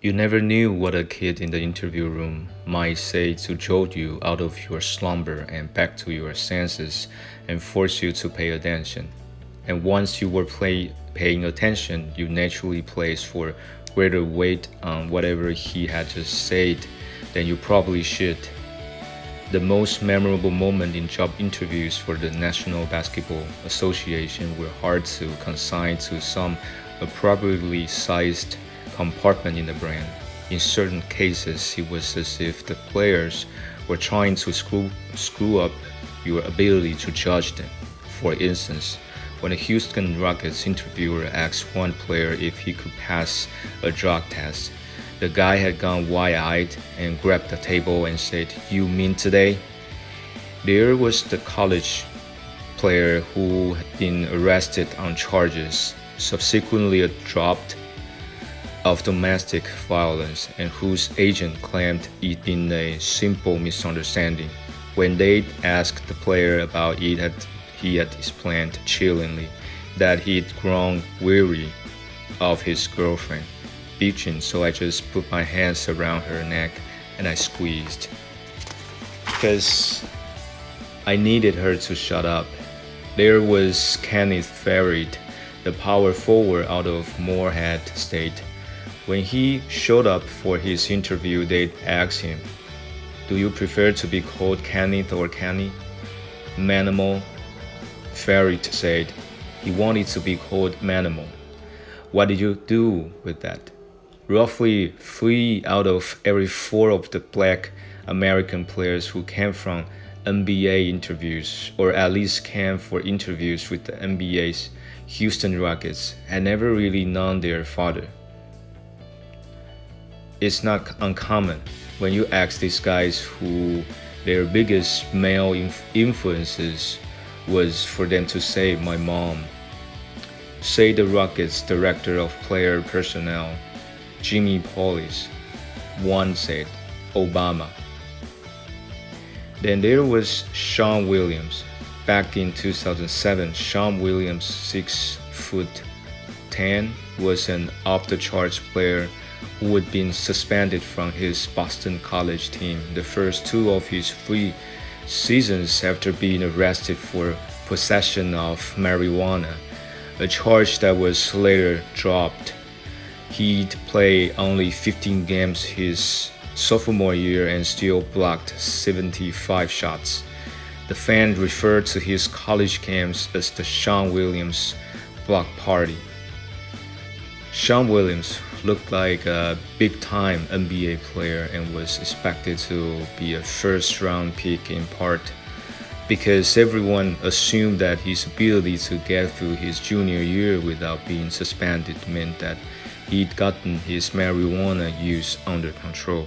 You never knew what a kid in the interview room might say to jolt you out of your slumber and back to your senses and force you to pay attention. And once you were paying attention, you naturally placed for greater weight on whatever he had just said than you probably should. The most memorable moment in job interviews for the National Basketball Association were hard to consign to some appropriately sized compartment in the brain. In certain cases, it was as if the players were trying to screw up your ability to judge them. For instance, when a Houston Rockets interviewer asked one player if he could pass a drug test, the guy had gone wide-eyed and grabbed the table and said, "You mean today?" There was the college player who had been arrested on charges, subsequently dropped of domestic violence, and whose agent claimed it been a simple misunderstanding. When they asked the player about it, he had explained chillingly that he'd grown weary of his girlfriend bitching, so I just put my hands around her neck and I squeezed. Because I needed her to shut up. There was Kenneth Farid, the power forward out of Moorhead State. When he showed up for his interview, they'd ask him, "Do you prefer to be called Kenneth or Kenny?" Manimal, Farid said he wanted to be called Manimal. What did you do with that? Roughly 3 out of every 4 of the black American players who came from NBA interviews, or at least came for interviews with the NBA's Houston Rockets, had never really known their father. It's not uncommon when you ask these guys who their biggest male influences was for them to say, "My mom." Say the Rockets director of player personnel, Jimmy Paulis, one said, "Obama." Then there was Sean Williams. Back in 2007, Sean Williams, 6'10", was an off-the-charts player who had been suspended from his Boston College team the first 2 of his 3 seasons after being arrested for possession of marijuana, a charge that was later dropped. He'd played only 15 games his sophomore year and still blocked 75 shots. The fan referred to his college games as the Sean Williams Block Party. Sean Williams looked like a big-time NBA player and was expected to be a first-round pick in part because everyone assumed that his ability to get through his junior year without being suspended meant that he'd gotten his marijuana use under control.